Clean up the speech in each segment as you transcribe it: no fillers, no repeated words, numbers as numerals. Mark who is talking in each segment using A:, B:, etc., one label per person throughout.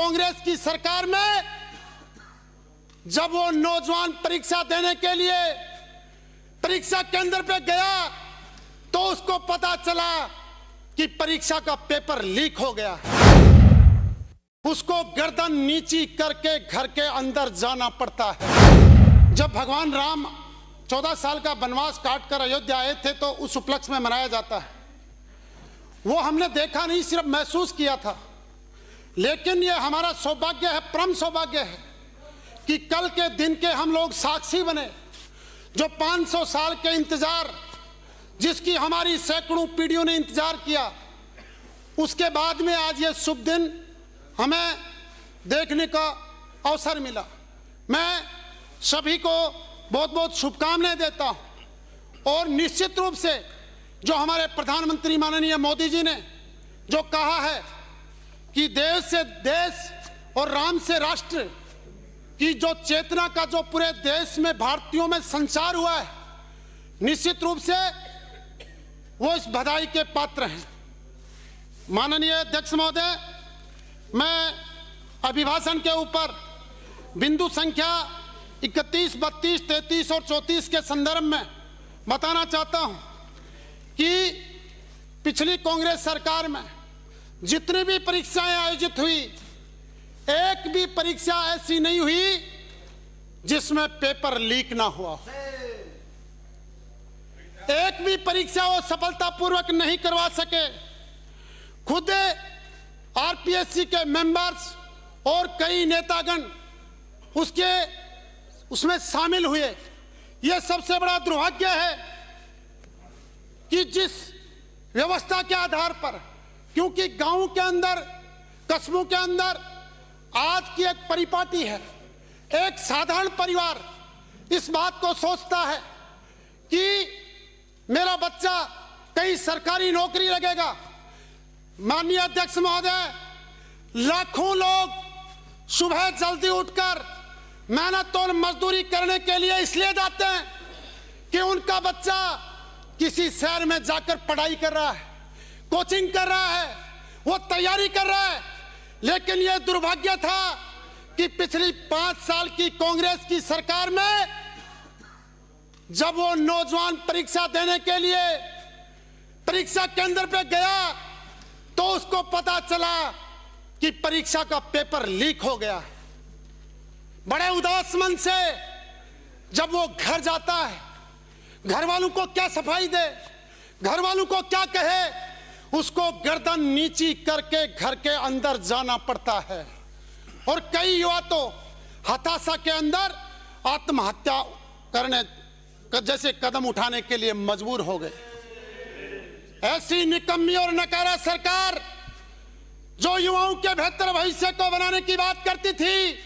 A: कांग्रेस की सरकार में जब वो नौजवान परीक्षा देने के लिए परीक्षा केंद्र पे गया तो उसको पता चला कि परीक्षा का पेपर लीक हो गया। उसको गर्दन नीची करके घर के अंदर जाना पड़ता है। जब भगवान राम 14 साल का वनवास काट कर अयोध्या आए थे तो उस उपलक्ष्य में मनाया जाता है। वो हमने देखा नहीं, सिर्फ महसूस किया था। लेकिन ये हमारा सौभाग्य है, परम सौभाग्य है कि कल के दिन के हम लोग साक्षी बने। जो 500 साल के इंतजार, जिसकी हमारी सैकड़ों पीढ़ियों ने इंतजार किया, उसके बाद में आज ये शुभ दिन हमें देखने का अवसर मिला। मैं सभी को बहुत बहुत शुभकामनाएं देता हूं। और निश्चित रूप से जो हमारे प्रधानमंत्री माननीय मोदी जी ने जो कहा है कि देश से देश और राम से राष्ट्र की जो चेतना का जो पूरे देश में भारतीयों में संचार हुआ है, निश्चित रूप से वो इस बधाई के पात्र हैं। माननीय अध्यक्ष महोदय, मैं अभिभाषण के ऊपर बिंदु संख्या 31, 32, 33 और 34 के संदर्भ में बताना चाहता हूं कि पिछली कांग्रेस सरकार में जितनी भी परीक्षाएं आयोजित हुई, एक भी परीक्षा ऐसी नहीं हुई जिसमें पेपर लीक ना हुआ। एक भी परीक्षा वो सफलतापूर्वक नहीं करवा सके। खुद आरपीएससी के मेंबर्स और कई नेतागण उसमें शामिल हुए। यह सबसे बड़ा दुर्भाग्य है कि जिस व्यवस्था के आधार पर, क्योंकि गांव के अंदर, कस्बों के अंदर आज की एक परिपाटी है, एक साधारण परिवार इस बात को सोचता है कि मेरा बच्चा कहीं सरकारी नौकरी लगेगा। माननीय अध्यक्ष महोदय, लाखों लोग सुबह जल्दी उठकर मेहनत और मजदूरी करने के लिए इसलिए जाते हैं कि उनका बच्चा किसी शहर में जाकर पढ़ाई कर रहा है, कोचिंग कर रहा है, वो तैयारी कर रहा है। लेकिन यह दुर्भाग्य था कि पिछली 5 साल की कांग्रेस की सरकार में जब वो नौजवान परीक्षा देने के लिए परीक्षा केंद्र पे गया तो उसको पता चला कि परीक्षा का पेपर लीक हो गया। बड़े उदास मन से जब वो घर जाता है, घर वालों को क्या सफाई दे, घर वालों को क्या कहे, उसको गर्दन नीची करके घर के अंदर जाना पड़ता है। और कई युवा तो हताशा के अंदर आत्महत्या करने जैसे कदम उठाने के लिए मजबूर हो गए। ऐसी निकम्मी और नकारा सरकार जो युवाओं के बेहतर भविष्य को बनाने की बात करती थी,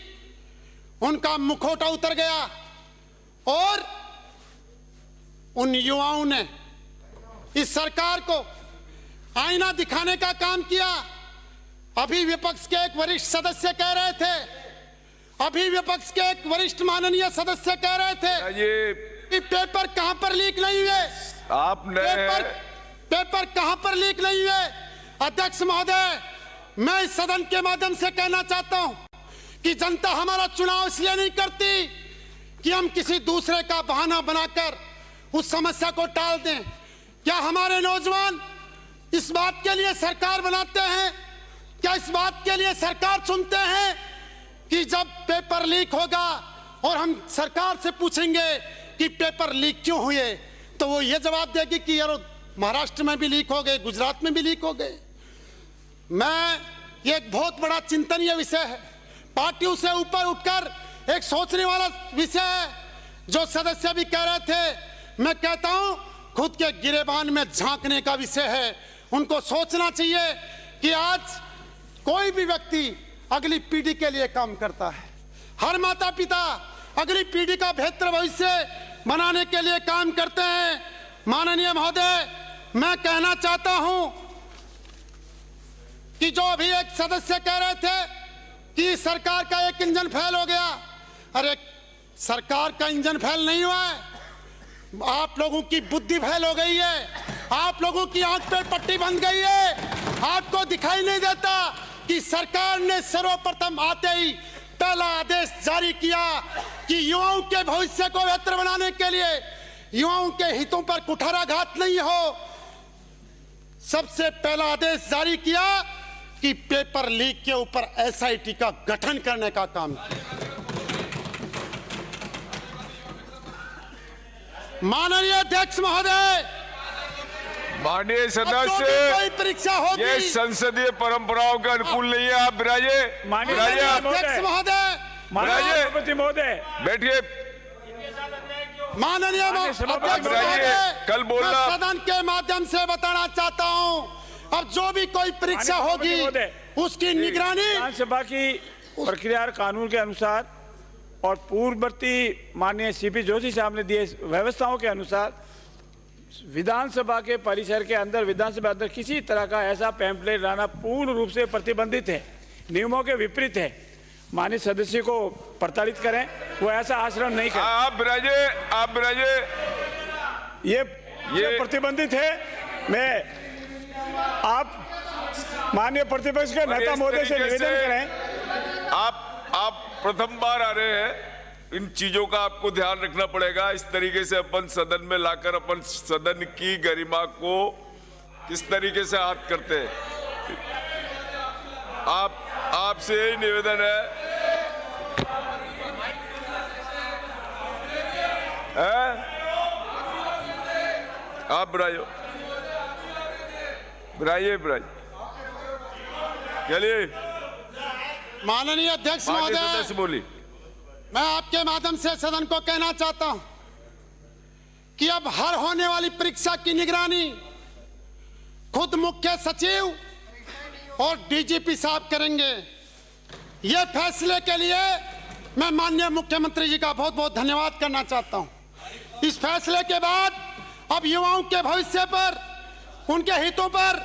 A: उनका मुखौटा उतर गया और उन युवाओं ने इस सरकार को आईना दिखाने का काम किया। अभी विपक्ष के एक वरिष्ठ सदस्य कह रहे थे, अभी विपक्ष के एक वरिष्ठ माननीय सदस्य कह रहे थे कि पेपर कहां पर लीक नहीं हुए, पेपर कहां पर लीक नहीं हुए। अध्यक्ष महोदय, मैं इस सदन के माध्यम से कहना चाहता हूं कि जनता हमारा चुनाव इसलिए नहीं करती कि हम किसी दूसरे का बहाना बनाकर उस समस्या को टाल दें। क्या हमारे नौजवान इस बात के लिए सरकार बनाते हैं, क्या इस बात के लिए सरकार चुनते हैं कि जब पेपर लीक होगा और हम सरकार से पूछेंगे कि पेपर लीक क्यों हुए, तो वो ये जवाब देगी कि यार महाराष्ट्र में भी लीक हो गए, गुजरात में भी लीक हो गए। ये एक बहुत बड़ा चिंतनीय विषय है, पार्टियों से ऊपर उठकर एक सोचने वाला विषय है। जो सदस्य भी कह रहे थे, मैं कहता हूं खुद के गिरेबान में झांकने का विषय है। उनको सोचना चाहिए कि आज कोई भी व्यक्ति अगली पीढ़ी के लिए काम करता है। हर माता पिता अगली पीढ़ी का बेहतर भविष्य बनाने के लिए काम करते हैं। माननीय महोदय, मैं कहना चाहता हूं कि जो अभी एक सदस्य कह रहे थे कि सरकार का एक इंजन फेल हो गया, अरे सरकार का इंजन फेल नहीं हुआ है, आप लोगों की बुद्धि फेल हो गई है, आप लोगों की आंख पे पट्टी बंध गई है, आपको दिखाई नहीं देता कि सरकार ने सर्वप्रथम आते ही पहला आदेश जारी किया कि युवाओं के भविष्य को बेहतर बनाने के लिए, युवाओं के हितों पर कुठाराघात नहीं हो, सबसे पहला आदेश जारी किया कि पेपर लीक के ऊपर एसआईटी का गठन करने का काम किया। माननीय अध्यक्ष महोदय,
B: माननीय सदस्य,
A: कोई परीक्षा होगी,
B: ये संसदीय परंपराओं के अनुकूल नहीं है। आप बिराजे,
A: अध्यक्ष महोदय,
B: सभापति महोदय बैठिए।
A: माननीय अध्यक्ष महोदय,
B: कल बोलना
A: सदन के माध्यम से बताना चाहता हूं, अब जो भी कोई परीक्षा होगी उसकी निगरानी
C: विधानसभा की प्रक्रिया कानून के अनुसार और पूर्ववर्ती माननीय सीपी जोशी साहब ने दिए व्यवस्थाओं के अनुसार विधानसभा के परिसर के अंदर, विधानसभा अंदर किसी तरह का ऐसा पैम्पलेट लाना पूर्ण रूप से प्रतिबंधित है, नियमों के विपरीत है। माननीय सदस्य को प्रताड़ित करें, वो ऐसा आचरण नहीं करें।
B: आप बिराजे,
C: ये प्रतिबंधित है। मैं आप माननीय प्रतिपक्ष के नेता महोदय से निवेदन करें।
B: आप प्रथम बार आ रहे हैं, इन चीजों का आपको ध्यान रखना पड़ेगा। इस तरीके से अपन सदन में लाकर अपन सदन की गरिमा को किस तरीके से हाथ करते हैं। आपसे यही निवेदन है, आप बिराइए चलिए।
A: माननीय अध्यक्ष महोदय,
B: बोली,
A: मैं आपके माध्यम से सदन को कहना चाहता हूं कि अब हर होने वाली परीक्षा की निगरानी खुद मुख्य सचिव और डीजीपी साहब करेंगे। यह फैसले के लिए मैं माननीय मुख्यमंत्री जी का बहुत बहुत धन्यवाद करना चाहता हूं। इस फैसले के बाद अब युवाओं के भविष्य पर, उनके हितों पर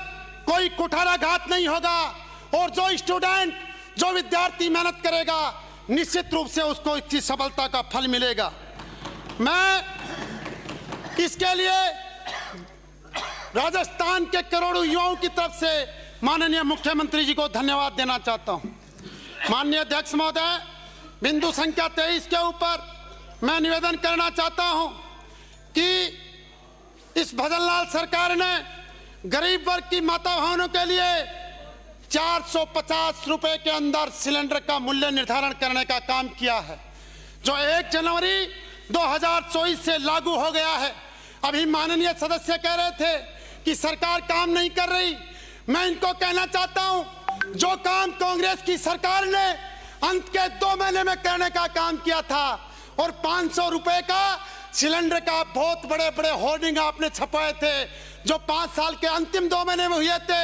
A: कोई कुठाराघात नहीं होगा और जो स्टूडेंट, जो विद्यार्थी मेहनत करेगा निश्चित रूप से उसको इसकी सफलता का फल मिलेगा। मैं इसके लिए राजस्थान के करोड़ों युवाओं की तरफ से माननीय मुख्यमंत्री जी को धन्यवाद देना चाहता हूं। माननीय अध्यक्ष महोदय, बिंदु संख्या 23 के ऊपर मैं निवेदन करना चाहता हूं कि इस भजनलाल सरकार ने गरीब वर्ग की माता बहनों के लिए 450 रुपए के अंदर सिलेंडर का मूल्य निर्धारण करने का काम किया है, जो 1 जनवरी 2024 से लागू हो गया है। अभी माननीय सदस्य कह रहे थे कि सरकार काम नहीं कर रही। मैं इनको कहना चाहता हूं, जो काम कांग्रेस की सरकार ने अंत के 2 महीने में करने का काम किया था और 500 रुपए का सिलेंडर का बहुत बड़े बड़े होर्डिंग आपने छपाए थे, जो 5 साल के अंतिम 2 महीने में हुए थे।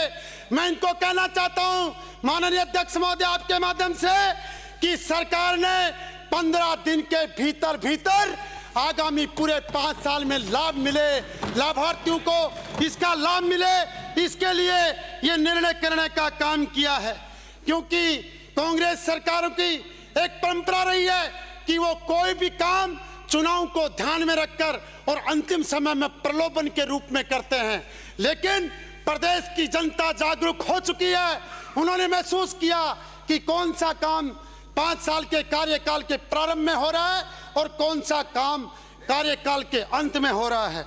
A: मैं इनको कहना चाहता हूं माननीय अध्यक्ष महोदय, आपके माध्यम से कि सरकार ने 15 दिन के भीतर भीतर आगामी पूरे 5 साल में लाभ मिले, लाभार्थियों को इसका लाभ मिले, इसके लिए ये निर्णय करने का काम किया है। क्योंकि कांग्रेस सरकारों की एक परंपरा रही है कि वो कोई भी काम चुनाव को ध्यान में रखकर और अंतिम समय में प्रलोभन के रूप में करते हैं। लेकिन प्रदेश की जनता जागरूक हो चुकी है। उन्होंने महसूस किया कि कौन सा काम 5 साल के कार्यकाल के प्रारंभ में हो रहा है और कौन सा काम कार्यकाल के अंत में हो रहा है।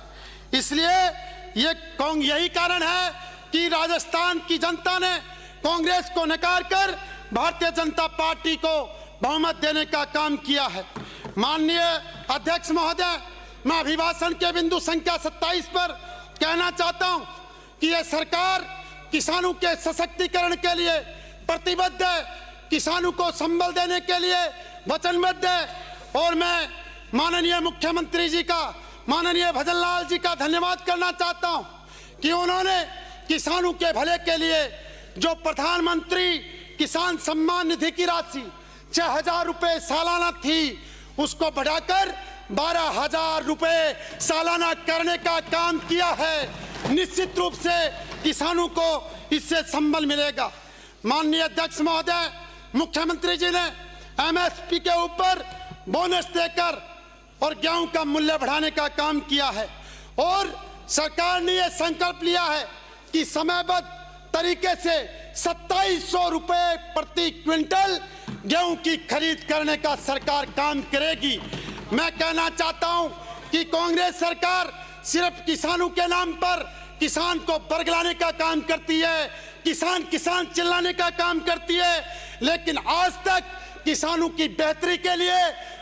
A: इसलिए यही कारण है कि राजस्थान की जनता ने कांग्रेस को नकार कर भारतीय जनता पार्टी को बहुमत देने का काम किया है। माननीय अध्यक्ष महोदय, मैं अभिभाषण के बिंदु संख्या 27 पर कहना चाहता हूं कि यह सरकार किसानों के सशक्तिकरण के लिए प्रतिबद्ध है, किसानों को संबल देने के लिए वचनबद्ध है। और मैं माननीय मुख्यमंत्री जी का, माननीय भजनलाल जी का धन्यवाद करना चाहता हूं कि उन्होंने किसानों के भले के लिए जो प्रधानमंत्री किसान सम्मान निधि की राशि 6000 रुपए सालाना थी, उसको बढ़ाकर 12,000 रुपए सालाना करने का काम किया है। निश्चित रूप से किसानों को इससे संबल मिलेगा। माननीय अध्यक्ष महोदय, मुख्यमंत्री जी ने एमएसपी के ऊपर बोनस देकर और गेहूं का मूल्य बढ़ाने का काम किया है और सरकार ने यह संकल्प लिया है कि समयबद्ध तरीके से 2700 रुपए प्रति क्विंटल गेहूं की खरीद करने का सरकार काम करेगी। मैं कहना चाहता हूं कि कांग्रेस सरकार सिर्फ किसानों के नाम पर किसान को बरगलाने का काम करती है, किसान किसान चिल्लाने का काम करती है, लेकिन आज तक किसानों की बेहतरी के लिए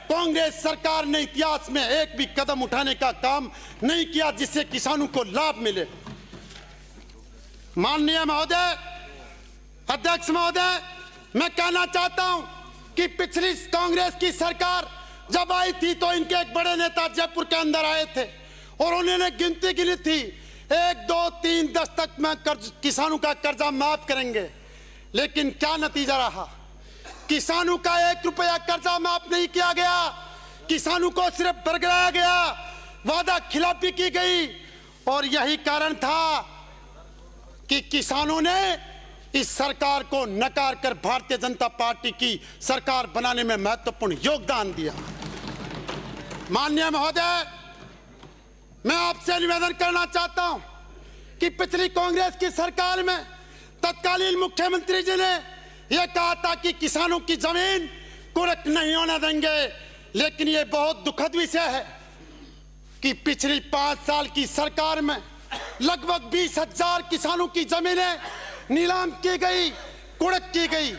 A: कांग्रेस सरकार ने इतिहास में एक भी कदम उठाने का काम नहीं किया जिससे किसानों को लाभ मिले। माननीय महोदय, अध्यक्ष महोदय, मैं कहना चाहता हूं कि पिछली कांग्रेस की सरकार जब आई थी तो इनके एक बड़े नेता जयपुर के अंदर आए थे और उन्होंने गिनती गिनी थी 1, 2, 3, 10 तक में किसानों का कर्जा माफ करेंगे, लेकिन क्या नतीजा रहा? किसानों का 1 रुपया कर्जा माफ नहीं किया गया, किसानों को सिर्फ बरगलाया गया, वादा खिलाफी की गई और यही कारण था कि किसानों ने इस सरकार को नकार कर भारतीय जनता पार्टी की सरकार बनाने में महत्वपूर्ण योगदान दिया। माननीय महोदय, मैं आपसे निवेदन करना चाहता हूं कि पिछली कांग्रेस की सरकार में तत्कालीन मुख्यमंत्री जी ने यह कहा था कि किसानों की जमीन कुर्क नहीं होने देंगे, लेकिन यह बहुत दुखद विषय है कि पिछली 5 साल की सरकार में लगभग 20,000 किसानों की जमीनें नीलाम की गई, कुर्क की गई।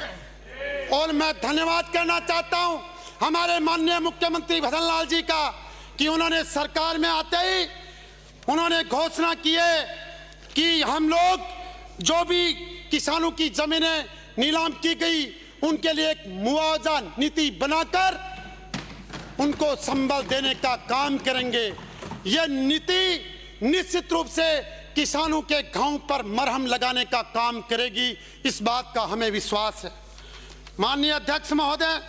A: और मैं धन्यवाद करना चाहता हूं हमारे माननीय मुख्यमंत्री भजन लाल जी का कि उन्होंने सरकार में आते ही उन्होंने घोषणा की है कि हम लोग जो भी किसानों की जमीनें नीलाम की गई उनके लिए एक मुआवजा नीति बनाकर उनको संबल देने का काम करेंगे। यह नीति निश्चित रूप से किसानों के घाव पर मरहम लगाने का काम करेगी, इस बात का हमें विश्वास है। माननीय अध्यक्ष महोदय,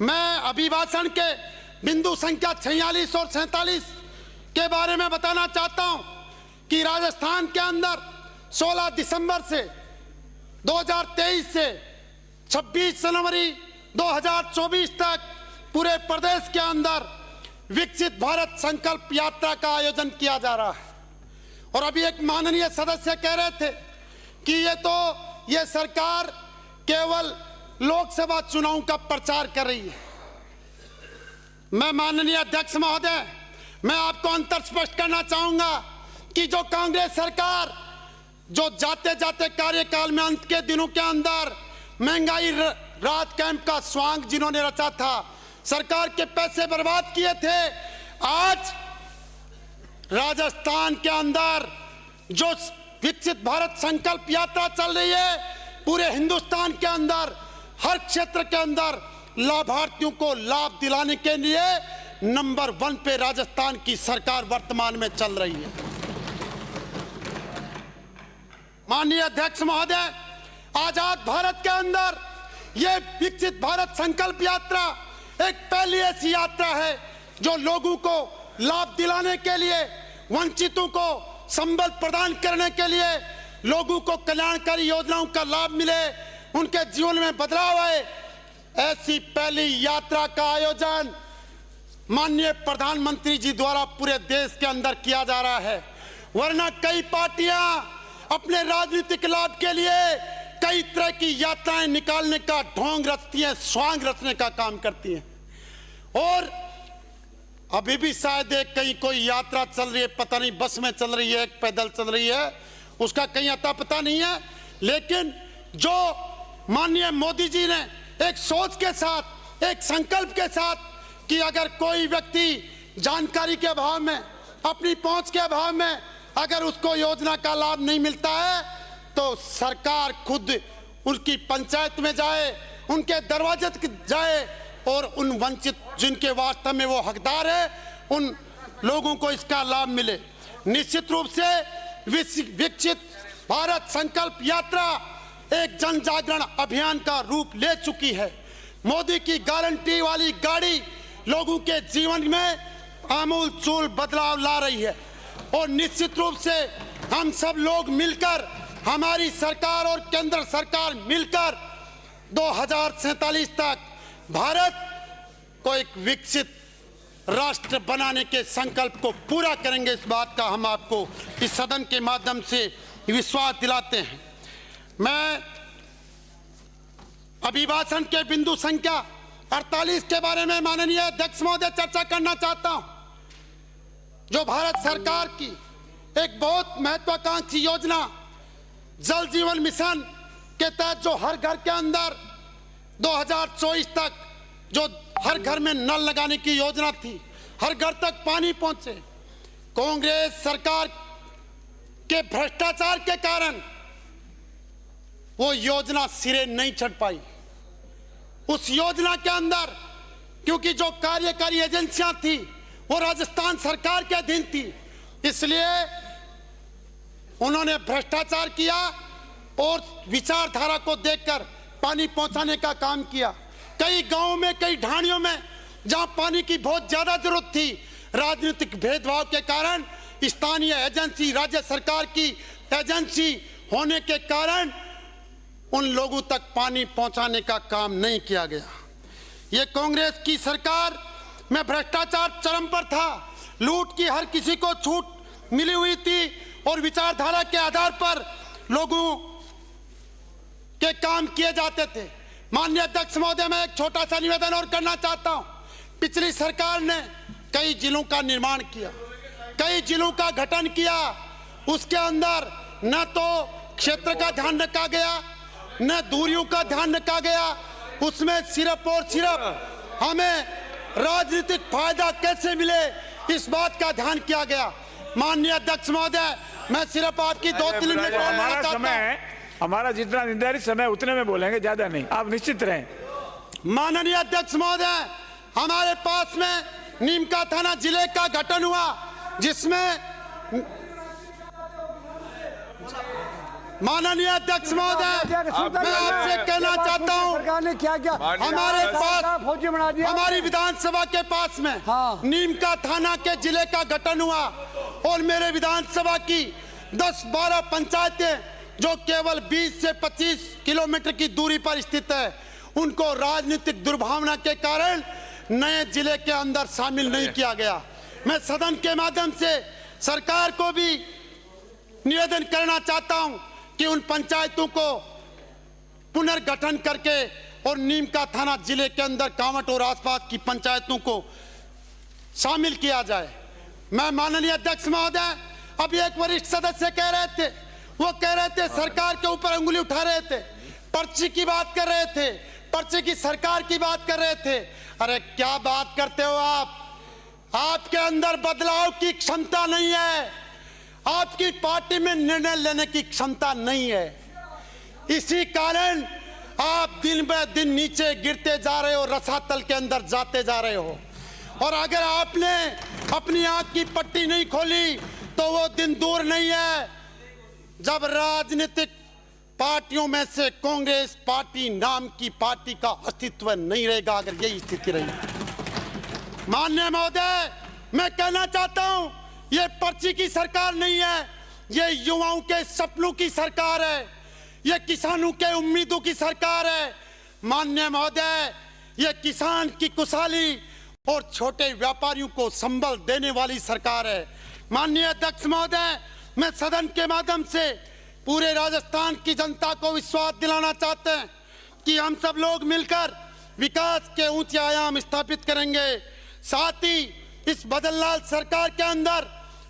A: मैं अभिभाषण के बिंदु संख्या 46 और 47 के बारे में बताना चाहता हूं कि राजस्थान के अंदर 16 दिसंबर से 2023 से 26 जनवरी 2024 तक पूरे प्रदेश के अंदर विकसित भारत संकल्प यात्रा का आयोजन किया जा रहा है। और अभी एक माननीय सदस्य कह रहे थे कि ये सरकार केवल लोकसभा चुनाव का प्रचार कर रही है। मैं माननीय अध्यक्ष महोदय, मैं आपको अंतर स्पष्ट करना चाहूंगा कि जो कांग्रेस सरकार जो जाते जाते कार्यकाल में अंत के दिनों के अंदर महंगाई राहत कैंप का स्वांग जिन्होंने रचा था, सरकार के पैसे बर्बाद किए थे, आज राजस्थान के अंदर जो विकसित भारत संकल्प यात्रा चल रही है, पूरे हिंदुस्तान के अंदर हर क्षेत्र के अंदर लाभार्थियों को लाभ दिलाने के लिए नंबर 1 पे राजस्थान की सरकार वर्तमान में चल रही है। माननीय अध्यक्ष महोदय, आजाद भारत के अंदर यह विकसित भारत संकल्प यात्रा एक पहली ऐसी यात्रा है जो लोगों को लाभ दिलाने के लिए, वंचितों को संबल प्रदान करने के लिए, लोगों को कल्याणकारी योजनाओं का लाभ मिले, उनके जीवन में बदलाव आए, ऐसी पहली यात्रा का आयोजन माननीय प्रधानमंत्री जी द्वारा पूरे देश के अंदर किया जा रहा है। वरना कई पार्टियां अपने राजनीतिक लाभ के लिए कई तरह की यात्राएं निकालने का ढोंग रचती हैं, स्वांग रचने का काम करती हैं। और अभी भी शायद एक कहीं कोई यात्रा चल रही है, पता नहीं बस में चल रही है, पैदल चल रही है, उसका कहीं अता पता नहीं है। लेकिन जो माननीय मोदी जी ने एक सोच के साथ, एक संकल्प के साथ कि अगर कोई व्यक्ति जानकारी के अभाव में, अपनी पहुंच के अभाव में अगर उसको योजना का लाभ नहीं मिलता है तो सरकार खुद उनकी पंचायत में जाए, उनके दरवाजे तक जाए और उन वंचित जिनके वास्तव में वो हकदार है उन लोगों को इसका लाभ मिले। निश्चित रूप से विकसित भारत संकल्प यात्रा एक जन जागरण अभियान का रूप ले चुकी है। मोदी की गारंटी वाली गाड़ी लोगों के जीवन में आमूल चूल बदलाव ला रही है और निश्चित रूप से हम सब लोग मिलकर, हमारी सरकार और केंद्र सरकार मिलकर 2047 तक भारत को एक विकसित राष्ट्र बनाने के संकल्प को पूरा करेंगे। इस बात का हम आपको इस सदन के माध्यम से विश्वास दिलाते हैं। मैं अभिभाषण के बिंदु संख्या 48 के बारे में माननीय अध्यक्ष महोदय चर्चा करना चाहता हूं, जो भारत सरकार की एक बहुत महत्वाकांक्षी योजना जल जीवन मिशन के तहत जो हर घर के अंदर 2024 तक जो हर घर में नल लगाने की योजना थी, हर घर तक पानी पहुंचे, कांग्रेस सरकार के भ्रष्टाचार के कारण वो योजना सिरे नहीं चढ़ पाई। उस योजना के अंदर क्योंकि जो कार्यकारी एजेंसियां थी वो राजस्थान सरकार के अधीन थी, इसलिए उन्होंने भ्रष्टाचार किया और विचारधारा को देखकर पानी पहुंचाने का काम किया। कई गांवों में, कई ढाणियों में जहां पानी की बहुत ज्यादा जरूरत थी, राजनीतिक भेदभाव के कारण स्थानीय एजेंसी, राज्य सरकार की एजेंसी होने के कारण उन लोगों तक पानी पहुंचाने का काम नहीं किया गया। ये कांग्रेस की सरकार में भ्रष्टाचार चरम पर था, लूट की हर किसी को छूट मिली हुई थी और विचारधारा के आधार पर लोगों के काम किए जाते थे। माननीय अध्यक्ष महोदय, मैं एक छोटा सा निवेदन और करना चाहता हूं। पिछली सरकार ने कई जिलों का निर्माण किया, कई जिलों का गठन किया, उसके अंदर न तो क्षेत्र का ध्यान रखा गया, न दूरियों का ध्यान रखा गया, उसमें सिर्फ और सिर्फ हमें राजनीतिक फायदा कैसे मिले इस बात का ध्यान किया गया। माननीय अध्यक्ष महोदय, मैं सिर्फ आपकी 2-3 मिनट
C: हमारा समय, हमारा जितना निर्धारित समय उतने में बोलेंगे, ज्यादा नहीं, आप निश्चित रहें।
A: माननीय अध्यक्ष महोदय, हमारे पास में नीमका थाना जिले का गठन हुआ, जिसमें माननीय अध्यक्ष महोदय, मैं आपसे कहना चाहता हूं,
D: सरकार ने क्या क्या
A: हमारे पास,
D: फौजी बना दिया।
A: हमारी विधानसभा के पास में नीमका थाना के जिले का गठन हुआ और मेरे विधानसभा की 10-12 पंचायतें जो केवल 20 से 25 किलोमीटर की दूरी पर स्थित है, उनको राजनीतिक दुर्भावना के कारण नए जिले के अंदर शामिल नहीं किया गया। मैं सदन के माध्यम से सरकार को भी निवेदन करना चाहता हूं कि उन पंचायतों को पुनर्गठन करके और नीमका थाना जिले के अंदर कांवट और आसपास की पंचायतों को शामिल किया जाए। मैं माननीय अध्यक्ष महोदय, अभी एक वरिष्ठ सदस्य कह रहे थे, वो कह रहे थे सरकार के ऊपर अंगुली उठा रहे थे, पर्ची की बात कर रहे थे, पर्ची की सरकार की बात कर रहे थे। अरे क्या बात करते हो आप? आपके अंदर बदलाव की क्षमता नहीं है, आपकी पार्टी में निर्णय लेने की क्षमता नहीं है, इसी कारण आप दिन ब दिन नीचे गिरते जा रहे हो, रसातल के अंदर जाते जा रहे हो। और अगर आपने अपनी आंख की पट्टी नहीं खोली तो वो दिन दूर नहीं है जब राजनीतिक पार्टियों में से कांग्रेस पार्टी नाम की पार्टी का अस्तित्व नहीं रहेगा, अगर यही स्थिति रही। माननीय महोदय, मैं कहना चाहता हूं, ये पर्ची की सरकार नहीं है, ये युवाओं के सपनों की सरकार है, ये किसानों के उम्मीदों की सरकार है। माननीय महोदय, ये किसान की खुशहाली और छोटे व्यापारियों को संबल देने वाली सरकार है। माननीय अध्यक्ष महोदय, मैं सदन के माध्यम से पूरे राजस्थान की जनता को विश्वास दिलाना चाहते हैं कि हम सब लोग मिलकर विकास के ऊंचे आयाम स्थापित करेंगे। साथ ही इस बदललाल सरकार के अंदर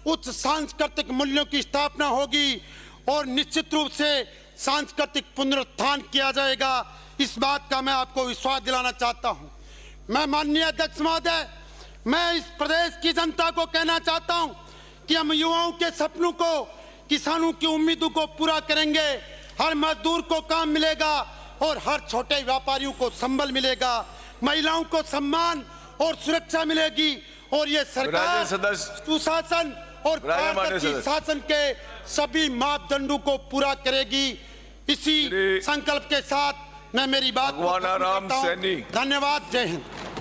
A: उच्च सांस्कृतिक मूल्यों की स्थापना होगी और निश्चित रूप से सांस्कृतिक पुनरुत्थान किया जाएगा। इस बात का मैं आपको विश्वास दिलाना चाहता हूं। मैं माननीय अध्यक्ष महोदय, मैं इस प्रदेश की जनता को कहना चाहता हूं कि हम युवाओं के सपनों को, किसानों की उम्मीदों को पूरा करेंगे। हर मजदूर को काम मिलेगा और हर छोटे व्यापारियों को संबल मिलेगा, महिलाओं को सम्मान और सुरक्षा मिलेगी और ये सरकार सुशासन और पारदर्शी शासन के सभी मापदंडों को पूरा करेगी। इसी संकल्प के साथ मैं मेरी बात को खत्म करता हूं। धन्यवाद। जय हिंद।